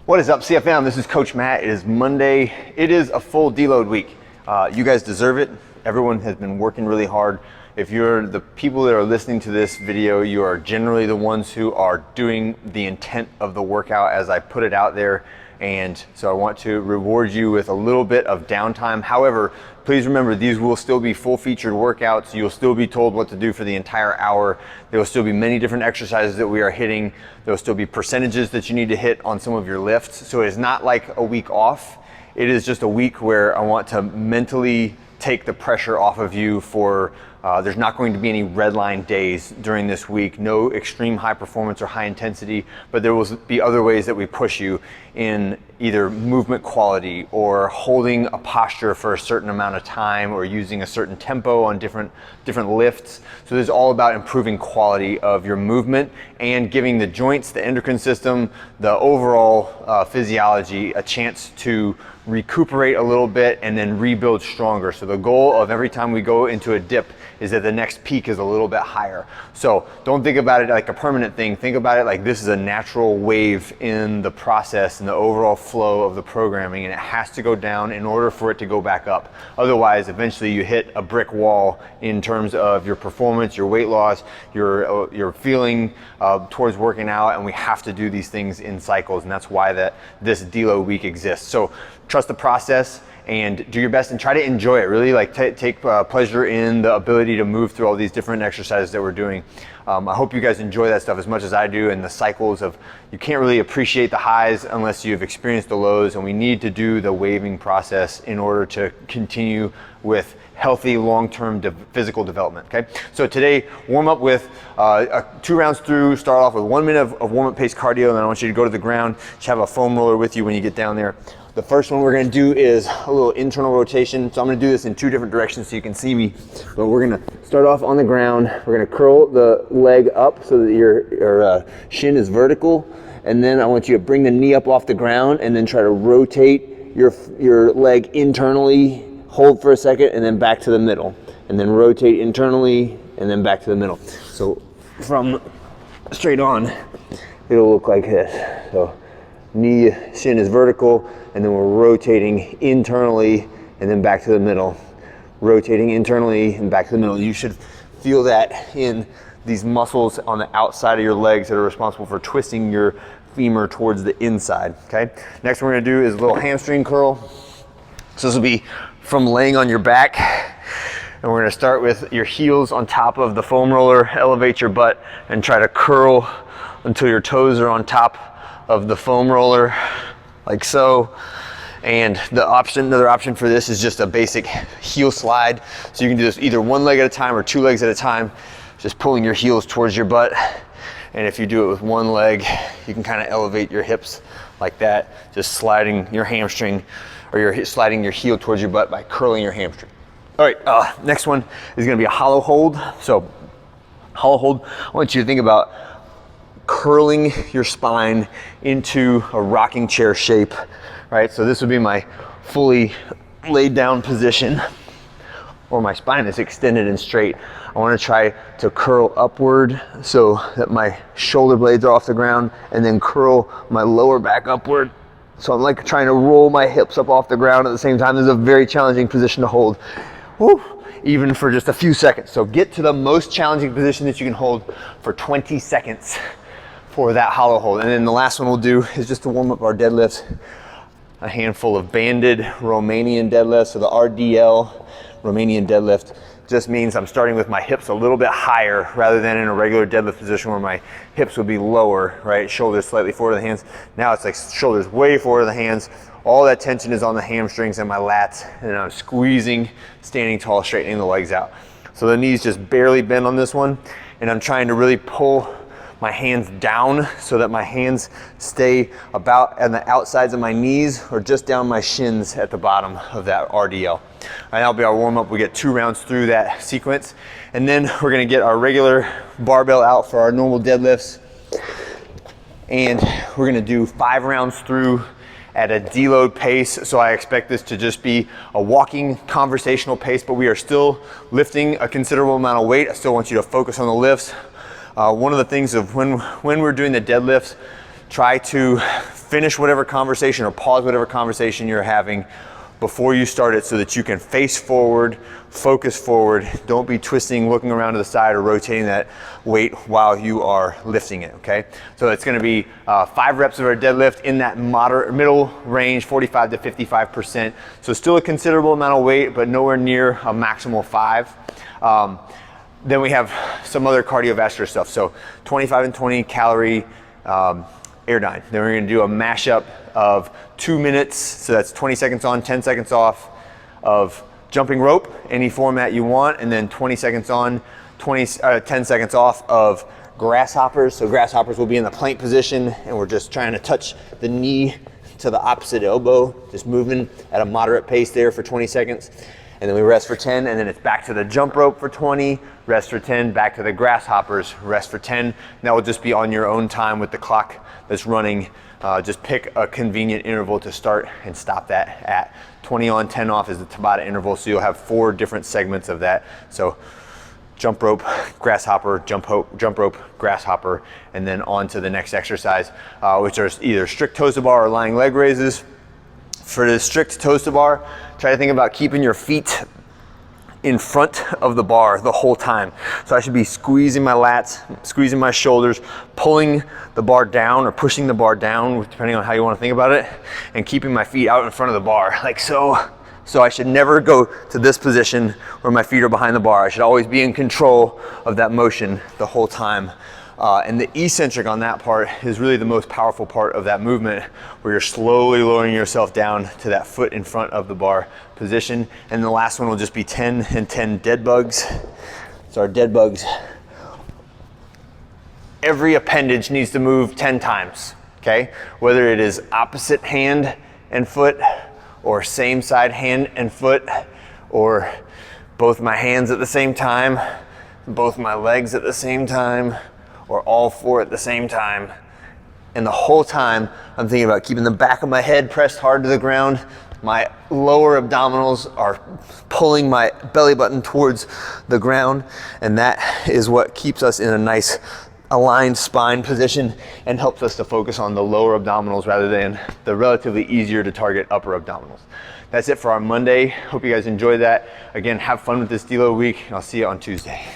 What is up, CFM? This is Coach Matt. It is Monday. It is a full deload week. You guys deserve it. Everyone has been working really hard. If you're the people that are listening to this video, you are generally the ones who are doing the intent of the workout as I put it out there. And so I want to reward you with a little bit of downtime. However, please remember, these will still be full featured workouts. You'll still be told what to do for the entire hour. There will still be many different exercises that we are hitting. There will still be percentages that you need to hit on some of your lifts. So it's not like a week off. It is just a week where I want to mentally take the pressure off of you for there's not going to be any red line days during this week, no extreme high performance or high intensity, but there will be other ways that we push you in either movement quality or holding a posture for a certain amount of time or using a certain tempo on different lifts. So this is all about improving quality of your movement and giving the joints, the endocrine system, the overall physiology a chance to recuperate a little bit and then rebuild stronger. So the goal of every time we go into a dip is that the next peak is a little bit higher. So don't think about it like a permanent thing. Think about it like this is a natural wave in the process and the overall flow of the programming, and it has to go down in order for it to go back up. Otherwise, eventually you hit a brick wall in terms of your performance, your weight loss, your feeling towards working out, and we have to do these things in cycles, and that's why this deload week exists. So trust the process and do your best and try to enjoy it. Really take pleasure in the ability to move through all these different exercises that we're doing. I hope you guys enjoy that stuff as much as I do, and the cycles of, you can't really appreciate the highs unless you've experienced the lows, and we need to do the waving process in order to continue with healthy long-term physical development, okay? So today, warm up with 2 rounds through, start off with 1 minute of warm-up pace cardio, and then I want you to go to the ground, just have a foam roller with you when you get down there. The first one we're gonna do is a little internal rotation. So I'm gonna do this in 2 different directions so you can see me. But we're gonna start off on the ground. We're gonna curl the leg up so that your shin is vertical. And then I want you to bring the knee up off the ground and then try to rotate your leg internally, hold for a second, and then back to the middle. And then rotate internally and then back to the middle. So from straight on, it'll look like this. So knee, shin is vertical, and then we're rotating internally and then back to the middle. Rotating internally and back to the middle. You should feel that in these muscles on the outside of your legs that are responsible for twisting your femur towards the inside, okay? Next one we're gonna do is a little hamstring curl. So this will be from laying on your back, and we're gonna start with your heels on top of the foam roller, elevate your butt, and try to curl until your toes are on top of the foam roller, like so. And another option for this is just a basic heel slide. So you can do this either 1 leg at a time or 2 legs at a time, just pulling your heels towards your butt. And if you do it with 1 leg, you can kind of elevate your hips like that, just sliding your hamstring or sliding your heel towards your butt by curling your hamstring. All right, next one is gonna be a hollow hold. So hollow hold, I want you to think about curling your spine into a rocking chair shape, right? So this would be my fully laid down position, or my spine is extended and straight. I want to try to curl upward so that my shoulder blades are off the ground, and then curl my lower back upward. So I'm like trying to roll my hips up off the ground at the same time. This is a very challenging position to hold. Woo, even for just a few seconds. So get to the most challenging position that you can hold for 20 seconds. For that hollow hold. And then the last one we'll do is just to warm up our deadlifts, a handful of banded Romanian deadlifts. So the RDL, Romanian deadlift, just means I'm starting with my hips a little bit higher rather than in a regular deadlift position where my hips would be lower, right? Shoulders slightly forward of the hands. Now it's like shoulders way forward of the hands. All that tension is on the hamstrings and my lats, and I'm squeezing, standing tall, straightening the legs out. So the knees just barely bend on this one, and I'm trying to really pull my hands down so that my hands stay about on the outsides of my knees or just down my shins at the bottom of that RDL. All right, that'll be our warm up. We get 2 rounds through that sequence. And then we're gonna get our regular barbell out for our normal deadlifts. And we're gonna do 5 rounds through at a deload pace. So I expect this to just be a walking conversational pace, but we are still lifting a considerable amount of weight. I still want you to focus on the lifts. One of the things of when we're doing the deadlifts, Try to finish whatever conversation or pause whatever conversation you're having before you start it so that you can face forward, focus forward. Don't be twisting, looking around to the side or rotating that weight while you are lifting it, okay? So it's gonna be 5 reps of our deadlift in that moderate, middle range, 45 to 55%. So still a considerable amount of weight, but nowhere near a maximal 5. Then we have some other cardiovascular stuff. So 25 and 20 calorie Airdyne. Then we're gonna do a mashup of 2 minutes, so that's 20 seconds on, 10 seconds off of jumping rope, any format you want, and then 20 seconds on, 10 seconds off of grasshoppers. So grasshoppers will be in the plank position, and we're just trying to touch the knee to the opposite elbow, just moving at a moderate pace there for 20 seconds. And then we rest for 10, and then it's back to the jump rope for 20, rest for 10, back to the grasshoppers, rest for 10. And that will just be on your own time with the clock that's running. Just pick a convenient interval to start and stop that at. 20 on, 10 off is the Tabata interval, so you'll have 4 different segments of that. So jump rope, grasshopper, jump rope, grasshopper, and then on to the next exercise, which are either strict toes to bar or lying leg raises. For the strict toes to bar, try to think about keeping your feet in front of the bar the whole time. So I should be squeezing my lats, squeezing my shoulders, pulling the bar down or pushing the bar down, depending on how you want to think about it, and keeping my feet out in front of the bar, like so. So I should never go to this position where my feet are behind the bar. I should always be in control of that motion the whole time. And the eccentric on that part is really the most powerful part of that movement, where you're slowly lowering yourself down to that foot in front of the bar position. And the last one will just be 10 and 10 dead bugs. So our dead bugs, every appendage needs to move 10 times, okay? Whether it is opposite hand and foot, or same side hand and foot, or both my hands at the same time, both my legs at the same time, or all 4 at the same time. And the whole time I'm thinking about keeping the back of my head pressed hard to the ground. My lower abdominals are pulling my belly button towards the ground, and that is what keeps us in a nice aligned spine position and helps us to focus on the lower abdominals rather than the relatively easier to target upper abdominals. That's it for our Monday. Hope you guys enjoyed that. Again, have fun with this deload week, and I'll see you on Tuesday.